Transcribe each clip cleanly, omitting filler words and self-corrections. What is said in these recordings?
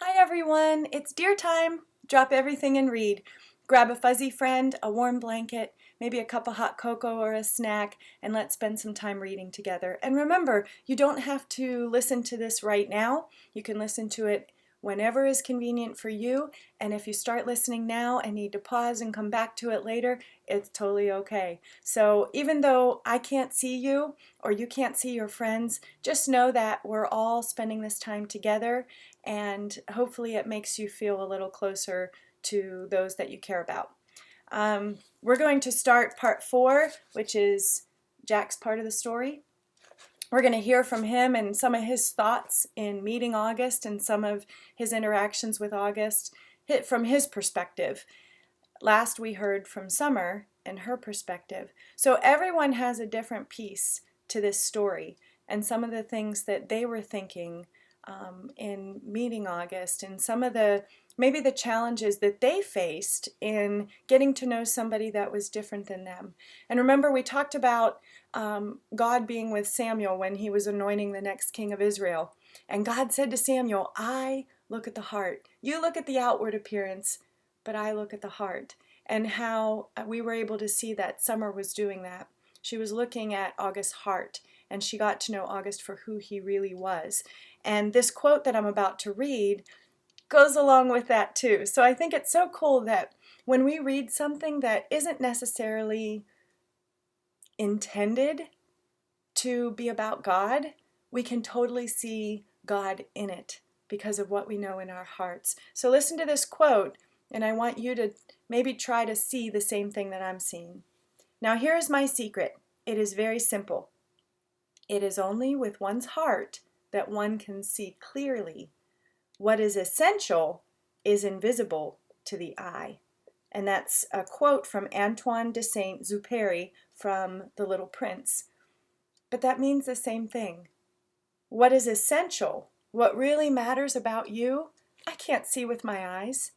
Hi everyone, it's deer time. Drop everything and read. Grab a fuzzy friend, a warm blanket, maybe a cup of hot cocoa or a snack, and let's spend some time reading together. And remember, you don't have to listen to this right now. You can listen to it whenever is convenient for you. And if you start listening now and need to pause and come back to it later, it's totally okay. So even though I can't see you or you can't see your friends, just know that we're all spending this time together, and hopefully it makes you feel a little closer to those that you care about. We're going to start part 4, which is Jack's part of the story. We're going to hear from him and some of his thoughts in meeting August and some of his interactions with August from his perspective. Last we heard from Summer and her perspective. So everyone has a different piece to this story and some of the things that they were thinking in meeting August, and some of maybe the challenges that they faced in getting to know somebody that was different than them. And remember, we talked about God being with Samuel when he was anointing the next king of Israel. And God said to Samuel, I look at the heart. You look at the outward appearance, but I look at the heart. And how we were able to see that Summer was doing that. She was looking at August's heart, and she got to know August for who he really was. And this quote that I'm about to read goes along with that too. So I think it's so cool that when we read something that isn't necessarily intended to be about God, we can totally see God in it because of what we know in our hearts. So listen to this quote, and I want you to maybe try to see the same thing that I'm seeing. Now here is my secret. It is very simple. It is only with one's heart that one can see clearly. What is essential is invisible to the eye. And that's a quote from Antoine de Saint-Exupéry from The Little Prince. But that means the same thing. What is essential, what really matters about you, I can't see with my eyes.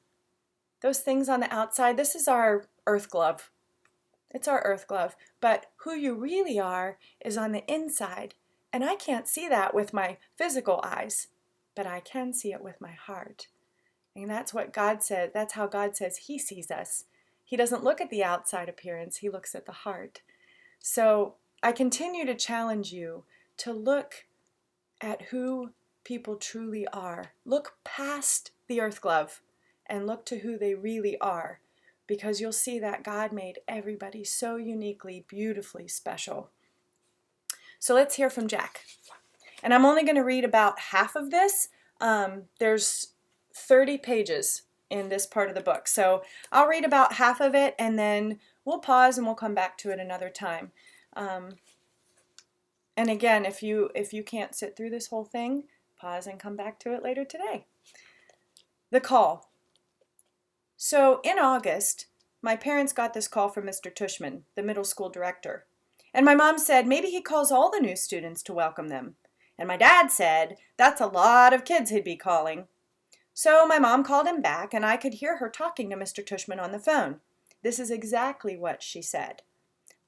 Those things on the outside, this is our earth glove. It's our earth glove. But who you really are is on the inside. And I can't see that with my physical eyes, but I can see it with my heart. And that's what God said. That's how God says He sees us. He doesn't look at the outside appearance. He looks at the heart. So I continue to challenge you to look at who people truly are. Look past the earth glove and look to who they really are, because you'll see that God made everybody so uniquely, beautifully special. So let's hear from Jack. And I'm only going to read about half of this. There's 30 pages in this part of the book. So I'll read about half of it, and then we'll pause and we'll come back to it another time. And again, if you can't sit through this whole thing, pause and come back to it later today. The call. So in August, my parents got this call from Mr. Tushman, the middle school director. And my mom said maybe he calls all the new students to welcome them. And my dad said that's a lot of kids he'd be calling. So my mom called him back, and I could hear her talking to Mr. Tushman on the phone. This is exactly what she said.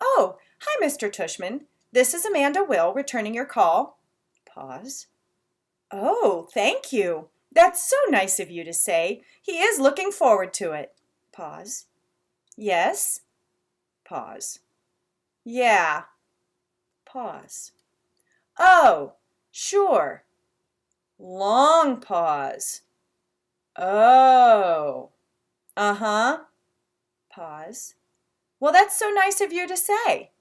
Oh, hi, Mr. Tushman. This is Amanda Will returning your call. Pause. Oh, thank you. That's so nice of you to say. He is looking forward to it. Pause. Yes. Pause. Yeah. Pause. Oh, sure. Long pause. Oh. Uh-huh. Pause. Well, that's so nice of you to say.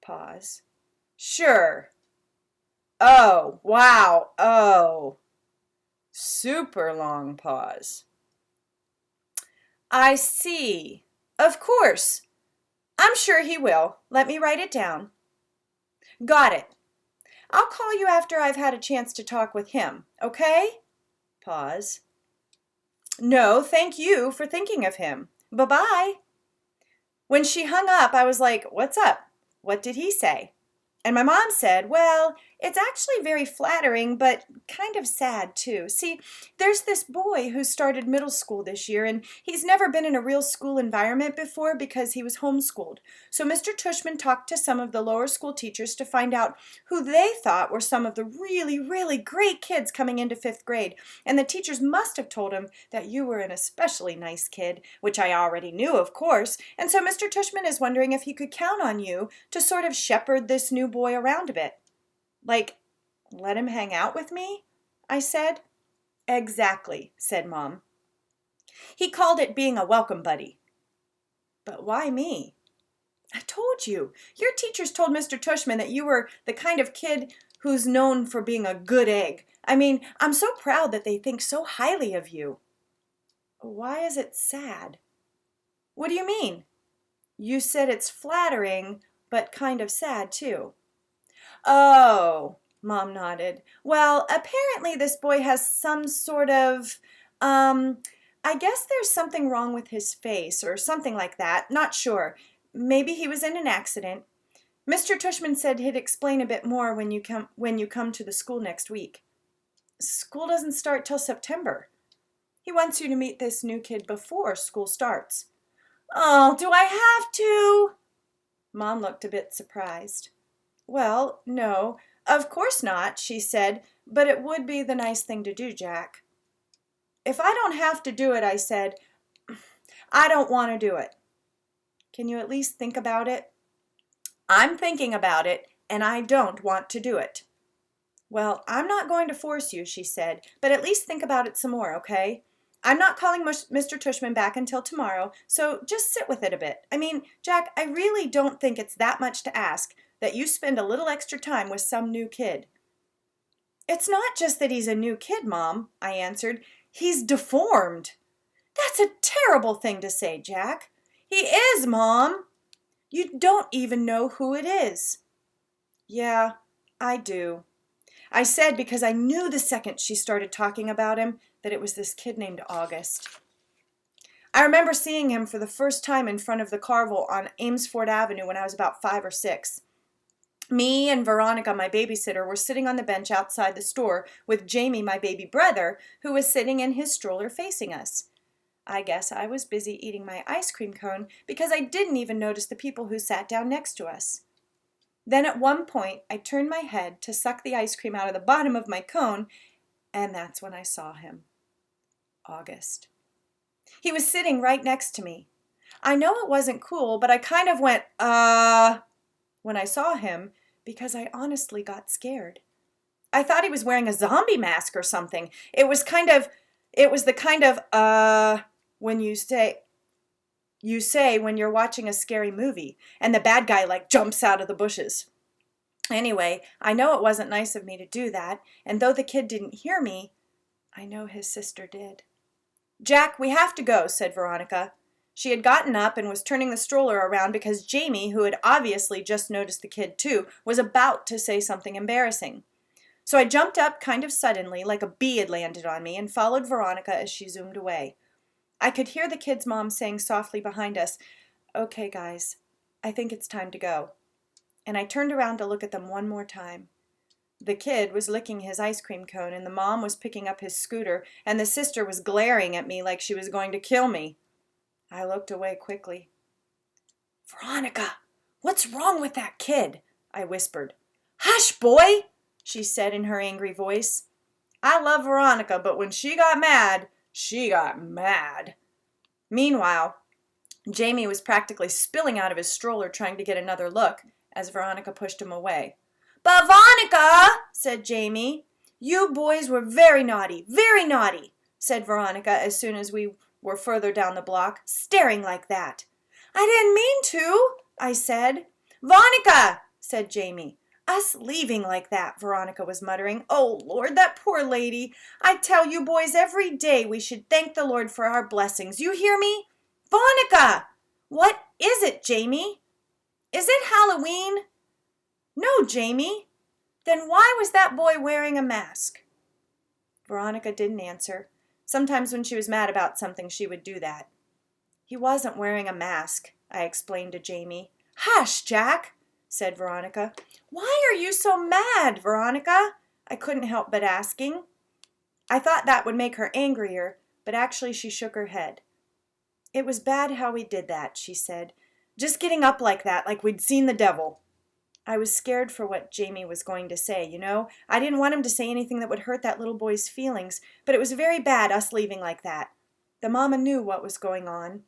Pause. Sure. Oh, wow. Oh. Super long pause. I see. Of course. I'm sure he will. Let me write it down. Got it. I'll call you after I've had a chance to talk with him, okay? Pause. No, thank you for thinking of him. Bye-bye. When she hung up, I was like, what's up? What did he say? And my mom said, well, It's actually very flattering, but kind of sad too. See, there's this boy who started middle school this year, and he's never been in a real school environment before because he was homeschooled. So Mr. Tushman talked to some of the lower school teachers to find out who they thought were some of the really, really great kids coming into 5th grade. And the teachers must have told him that you were an especially nice kid, which I already knew, of course. And so Mr. Tushman is wondering if he could count on you to sort of shepherd this new boy around a bit. Like, let him hang out with me? I said. Exactly, said Mom. He called it being a welcome buddy. But why me? I told you. Your teachers told Mr. Tushman that you were the kind of kid who's known for being a good egg. I mean, I'm so proud that they think so highly of you. Why is it sad? What do you mean? You said it's flattering, but kind of sad too. Oh, Mom nodded. Well, apparently this boy has some sort of, I guess there's something wrong with his face or something like that. Not sure. Maybe he was in an accident. Mr. Tushman said he'd explain a bit more when you come to the school next week. School doesn't start till September. He wants you to meet this new kid before school starts. Oh, do I have to? Mom looked a bit surprised. Well, no, of course not, she said, but it would be the nice thing to do, Jack. If I don't have to do it, I said, I don't want to do it. Can you at least think about it? I'm thinking about it, and I don't want to do it. Well, I'm not going to force you, she said, but at least think about it some more, okay? I'm not calling Mr. Tushman back until tomorrow, so just sit with it a bit. I mean, Jack, I really don't think it's that much to ask that you spend a little extra time with some new kid. It's not just that he's a new kid, Mom, I answered. He's deformed. That's a terrible thing to say, Jack. He is, Mom. You don't even know who it is. Yeah, I do. I said because I knew the second she started talking about him that it was this kid named August. I remember seeing him for the first time in front of the Carvel on Amesfort Avenue when I was about 5 or 6. Me and Veronica, my babysitter, were sitting on the bench outside the store with Jamie, my baby brother, who was sitting in his stroller facing us. I guess I was busy eating my ice cream cone because I didn't even notice the people who sat down next to us. Then at one point, I turned my head to suck the ice cream out of the bottom of my cone, and that's when I saw him. August. He was sitting right next to me. I know it wasn't cool, but I kind of went, when I saw him, because I honestly got scared. I thought he was wearing a zombie mask or something. It was the kind of, when you say when you're watching a scary movie, and the bad guy, like, jumps out of the bushes. Anyway, I know it wasn't nice of me to do that, and though the kid didn't hear me, I know his sister did. Jack, we have to go, said Veronica. She had gotten up and was turning the stroller around because Jamie, who had obviously just noticed the kid too, was about to say something embarrassing. So I jumped up kind of suddenly, like a bee had landed on me, and followed Veronica as she zoomed away. I could hear the kid's mom saying softly behind us, "Okay, guys, I think it's time to go." And I turned around to look at them one more time. The kid was licking his ice cream cone, and the mom was picking up his scooter, and the sister was glaring at me like she was going to kill me. I looked away quickly. "Veronica, what's wrong with that kid?" I whispered. "Hush, boy," she said in her angry voice. I love Veronica, but when she got mad, she got mad. Meanwhile, Jamie was practically spilling out of his stroller trying to get another look as Veronica pushed him away. "But Veronica," said Jamie. "You boys were very naughty, said Veronica as soon as we were further down the block, staring like that. "I didn't mean to," I said. "Veronica," said Jamie. "Us leaving like that," Veronica was muttering. "Oh, Lord, that poor lady. I tell you boys every day we should thank the Lord for our blessings. You hear me? Veronica!" "What is it, Jamie?" "Is it Halloween?" "No, Jamie." "Then why was that boy wearing a mask?" Veronica didn't answer. Sometimes when she was mad about something, she would do that. "He wasn't wearing a mask," I explained to Jamie. "Hush, Jack," said Veronica. Why are you so mad, Veronica? I couldn't help but asking. I thought that would make her angrier, but actually she shook her head. It was bad how we did that, she said. Just getting up like that, like we'd seen the devil. I was scared for what Jamie was going to say, you know. I didn't want him to say anything that would hurt that little boy's feelings, but it was very bad, us leaving like that. The mama knew what was going on.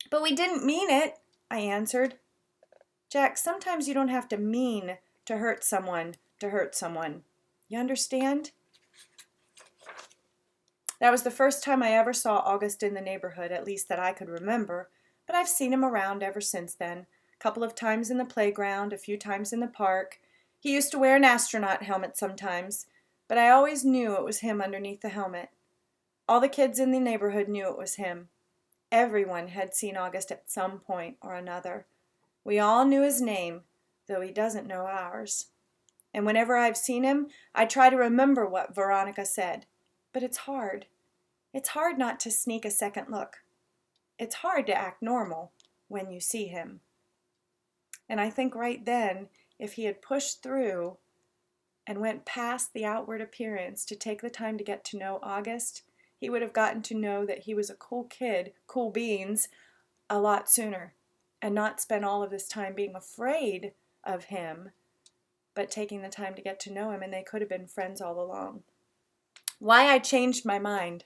But we didn't mean it, I answered. Jack, sometimes you don't have to mean to hurt someone to hurt someone. You understand? That was the first time I ever saw August in the neighborhood, at least that I could remember, but I've seen him around ever since then. A couple of times in the playground, a few times in the park. He used to wear an astronaut helmet sometimes, but I always knew it was him underneath the helmet. All the kids in the neighborhood knew it was him. Everyone had seen August at some point or another. We all knew his name, though he doesn't know ours. And whenever I've seen him, I try to remember what Veronica said. But it's hard. It's hard not to sneak a second look. It's hard to act normal when you see him. And I think right then, if he had pushed through and went past the outward appearance to take the time to get to know August, he would have gotten to know that he was a cool kid, cool beans, a lot sooner, and not spent all of this time being afraid of him, but taking the time to get to know him, and they could have been friends all along. Why I changed my mind.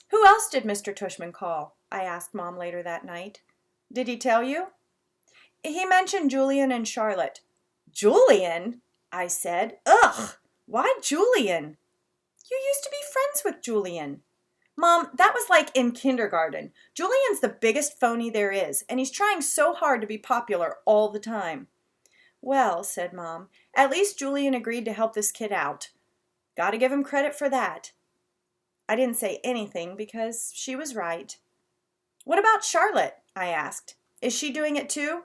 Who else did Mr. Tushman call? I asked Mom later that night. Did he tell you? He mentioned Julian and Charlotte. Julian? I said. Ugh! Why Julian? You used to be friends with Julian. Mom, that was like in kindergarten. Julian's the biggest phony there is, and he's trying so hard to be popular all the time. Well, said Mom, at least Julian agreed to help this kid out. Gotta give him credit for that. I didn't say anything because she was right. What about Charlotte? I asked. Is she doing it too?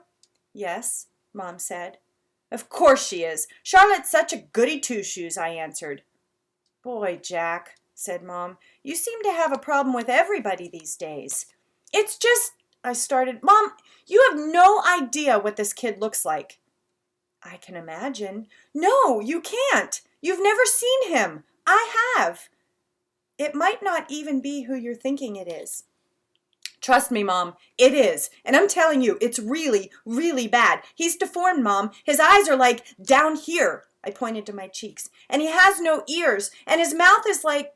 Yes, Mom said. Of course she is. Charlotte's such a goody two-shoes, I answered. Boy, Jack, said Mom, you seem to have a problem with everybody these days. It's just, I started. Mom, you have no idea what this kid looks like. I can imagine. No, you can't. You've never seen him. I have. It might not even be who you're thinking it is. Trust me, Mom, it is. And I'm telling you, it's really, really bad. He's deformed, Mom. His eyes are like down here. I pointed to my cheeks. And he has no ears. And his mouth is like...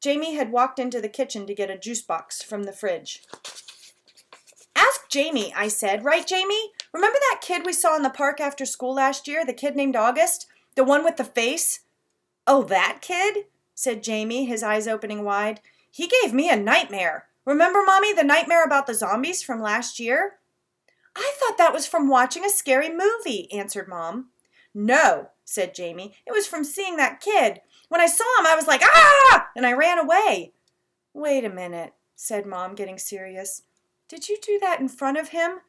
Jamie had walked into the kitchen to get a juice box from the fridge. Ask Jamie, I said. Right, Jamie? Remember that kid we saw in the park after school last year? The kid named August? The one with the face? Oh, that kid? Said Jamie, his eyes opening wide. He gave me a nightmare. Remember, Mommy, the nightmare about the zombies from last year? I thought that was from watching a scary movie, answered Mom. No, said Jamie. It was from seeing that kid. When I saw him, I was like, ah! And I ran away. Wait a minute, said Mom, getting serious. Did you do that in front of him?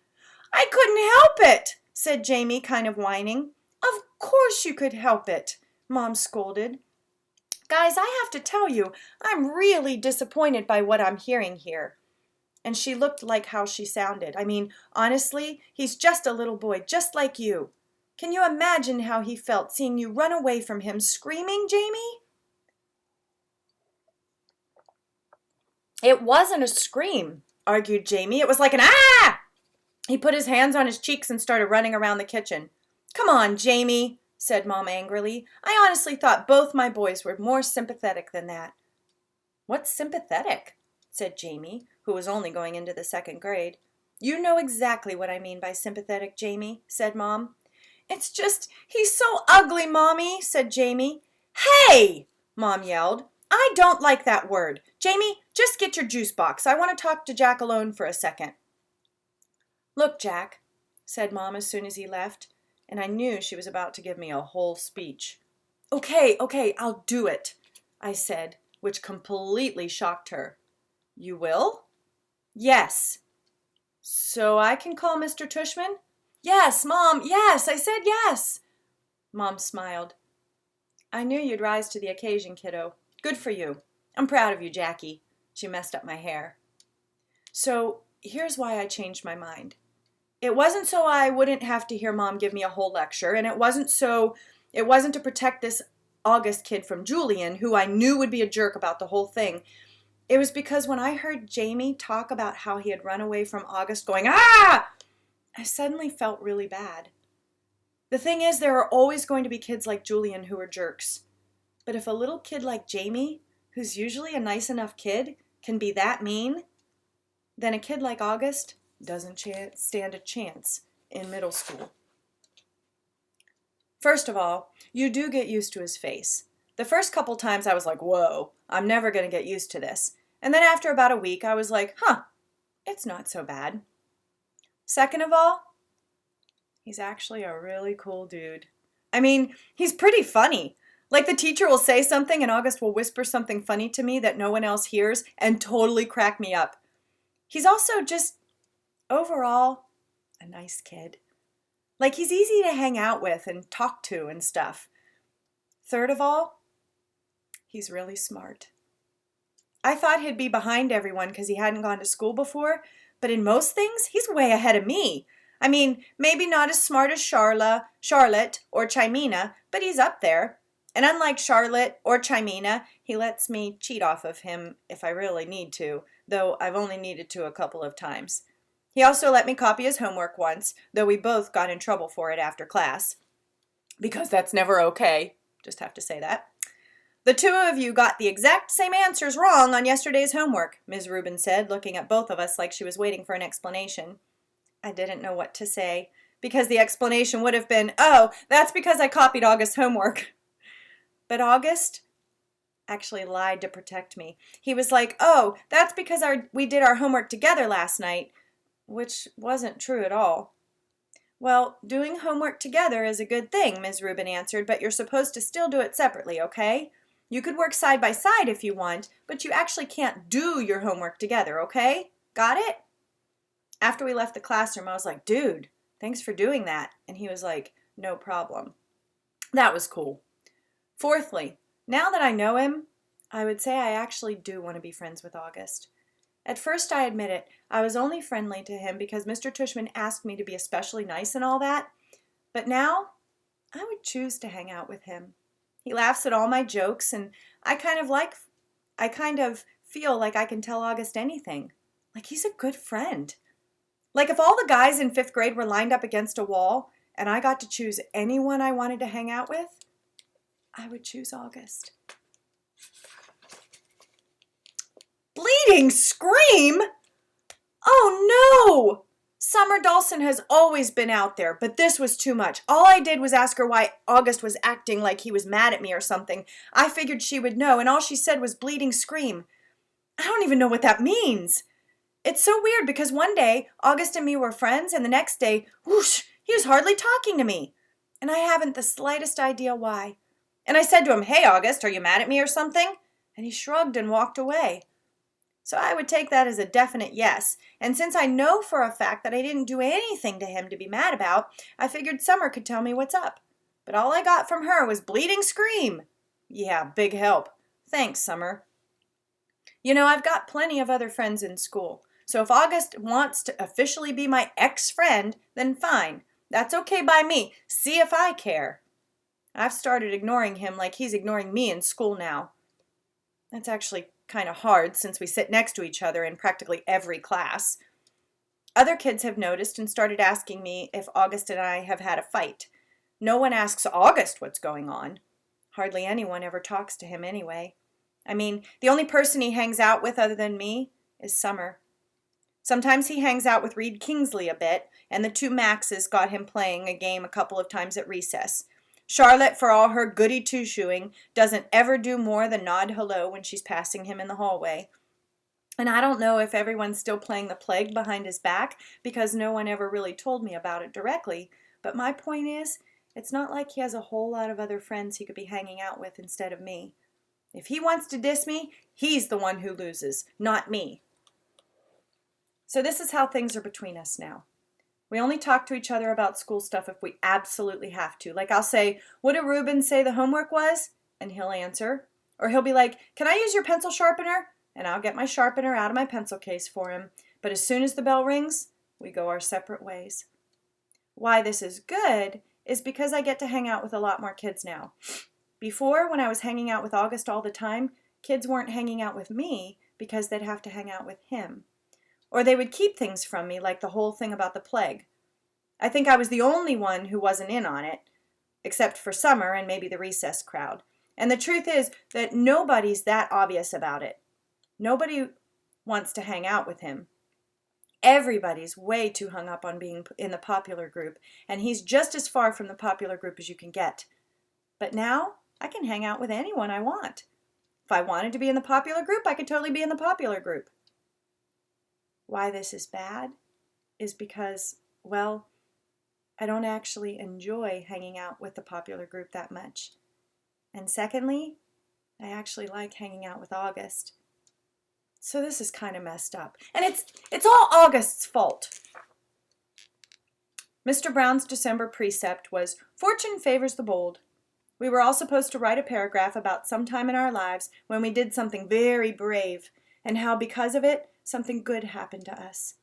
I couldn't help it, said Jamie, kind of whining. Of course you could help it, Mom scolded. Guys, I have to tell you, I'm really disappointed by what I'm hearing here. And she looked like how she sounded. I mean, honestly, he's just a little boy, just like you. Can you imagine how he felt seeing you run away from him screaming, Jamie? It wasn't a scream, argued Jamie. It was like an ah! He put his hands on his cheeks and started running around the kitchen. Come on, Jamie, said Mom angrily. I honestly thought both my boys were more sympathetic than that. What's sympathetic? Said Jamie, who was only going into the second grade. You know exactly what I mean by sympathetic, Jamie, said Mom. It's just, he's so ugly, Mommy, said Jamie. Hey, Mom yelled. I don't like that word. Jamie, just get your juice box. I want to talk to Jack alone for a second. Look, Jack, said Mom as soon as he left, and I knew she was about to give me a whole speech. Okay, I'll do it, I said, which completely shocked her. You will? Yes. So I can call Mr. Tushman? Yes, Mom, yes, I said yes. Mom smiled. I knew you'd rise to the occasion, kiddo. Good for you. I'm proud of you, Jackie. She messed up my hair. So here's why I changed my mind. It wasn't so I wouldn't have to hear Mom give me a whole lecture, and it wasn't to protect this August kid from Julian, who I knew would be a jerk about the whole thing. It was because when I heard Jamie talk about how he had run away from August going, "Ah!" I suddenly felt really bad. The thing is, there are always going to be kids like Julian who are jerks. But if a little kid like Jamie, who's usually a nice enough kid, can be that mean, then a kid like August doesn't stand a chance in middle school. First of all, you do get used to his face. The first couple times I was like, whoa, I'm never going to get used to this. And then after about a week, I was like, it's not so bad. Second of all, he's actually a really cool dude. I mean, he's pretty funny. Like the teacher will say something and August will whisper something funny to me that no one else hears and totally crack me up. He's also just, overall, a nice kid. Like he's easy to hang out with and talk to and stuff. Third of all, he's really smart. I thought he'd be behind everyone because he hadn't gone to school before, but in most things, he's way ahead of me. I mean, maybe not as smart as Charlotte or Chimena, but he's up there. And unlike Charlotte or Chimena, he lets me cheat off of him if I really need to, though I've only needed to a couple of times. He also let me copy his homework once, though we both got in trouble for it after class. Because that's never okay. Just have to say that. The two of you got the exact same answers wrong on yesterday's homework, Ms. Rubin said, looking at both of us like she was waiting for an explanation. I didn't know what to say, because the explanation would have been, oh, that's because I copied August's homework. But August actually lied to protect me. He was like, oh, that's because we did our homework together last night, which wasn't true at all. Well, doing homework together is a good thing, Ms. Rubin answered, but you're supposed to still do it separately, okay? You could work side by side if you want, but you actually can't do your homework together, okay? Got it? After we left the classroom, I was like, dude, thanks for doing that. And he was like, no problem. That was cool. Fourthly, now that I know him, I would say I actually do want to be friends with August. At first, I admit it, I was only friendly to him because Mr. Tushman asked me to be especially nice and all that. But now, I would choose to hang out with him. He laughs at all my jokes, and I kind of feel like I can tell August anything. Like he's a good friend. Like if all the guys in 5th grade were lined up against a wall, and I got to choose anyone I wanted to hang out with, I would choose August. Bleeding scream? Oh no! Summer Dawson has always been out there, but this was too much. All I did was ask her why August was acting like he was mad at me or something. I figured she would know, and all she said was bleeding scream. I don't even know what that means. It's so weird because one day August and me were friends, and the next day, whoosh, he was hardly talking to me. And I haven't the slightest idea why. And I said to him, hey August, are you mad at me or something? And he shrugged and walked away. So I would take that as a definite yes. And since I know for a fact that I didn't do anything to him to be mad about, I figured Summer could tell me what's up. But all I got from her was bleeding scream. Yeah, big help. Thanks, Summer. You know, I've got plenty of other friends in school. So if August wants to officially be my ex-friend, then fine. That's okay by me. See if I care. I've started ignoring him like he's ignoring me in school now. That's actually kind of hard since we sit next to each other in practically every class. Other kids have noticed and started asking me if August and I have had a fight. No one asks August what's going on. Hardly anyone ever talks to him anyway. I mean, the only person he hangs out with other than me is Summer. Sometimes he hangs out with Reed Kingsley a bit, and the two Maxes got him playing a game a couple of times at recess. Charlotte, for all her goody two-shoeing, doesn't ever do more than nod hello when she's passing him in the hallway. And I don't know if everyone's still playing the plague behind his back, because no one ever really told me about it directly, but my point is, it's not like he has a whole lot of other friends he could be hanging out with instead of me. If he wants to diss me, he's the one who loses, not me. So this is how things are between us now. We only talk to each other about school stuff if we absolutely have to. Like I'll say, what did Reuben say the homework was? And he'll answer. Or he'll be like, can I use your pencil sharpener? And I'll get my sharpener out of my pencil case for him. But as soon as the bell rings, we go our separate ways. Why this is good is because I get to hang out with a lot more kids now. Before, when I was hanging out with August all the time, kids weren't hanging out with me because they'd have to hang out with him. Or they would keep things from me, like the whole thing about the plague. I think I was the only one who wasn't in on it, except for Summer and maybe the recess crowd. And the truth is that nobody's that obvious about it. Nobody wants to hang out with him. Everybody's way too hung up on being in the popular group, and he's just as far from the popular group as you can get. But now, I can hang out with anyone I want. If I wanted to be in the popular group, I could totally be in the popular group. Why this is bad is because, well, I don't actually enjoy hanging out with the popular group that much. And secondly, I actually like hanging out with August. So this is kind of messed up. And it's all August's fault. Mr. Brown's December precept was, "Fortune favors the bold." We were all supposed to write a paragraph about some time in our lives when we did something very brave, and how because of it, something good happened to us.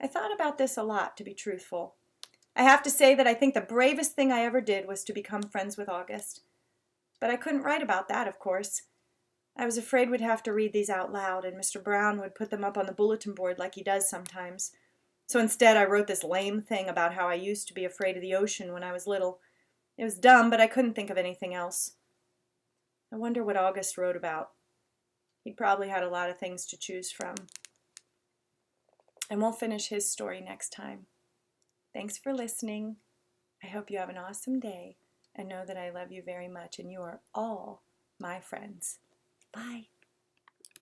I thought about this a lot, to be truthful. I have to say that I think the bravest thing I ever did was to become friends with August. But I couldn't write about that, of course. I was afraid we'd have to read these out loud, and Mr. Brown would put them up on the bulletin board like he does sometimes. So instead, I wrote this lame thing about how I used to be afraid of the ocean when I was little. It was dumb, but I couldn't think of anything else. I wonder what August wrote about. He probably had a lot of things to choose from. And we'll finish his story next time. Thanks for listening. I hope you have an awesome day, and know that I love you very much, and you are all my friends. Bye.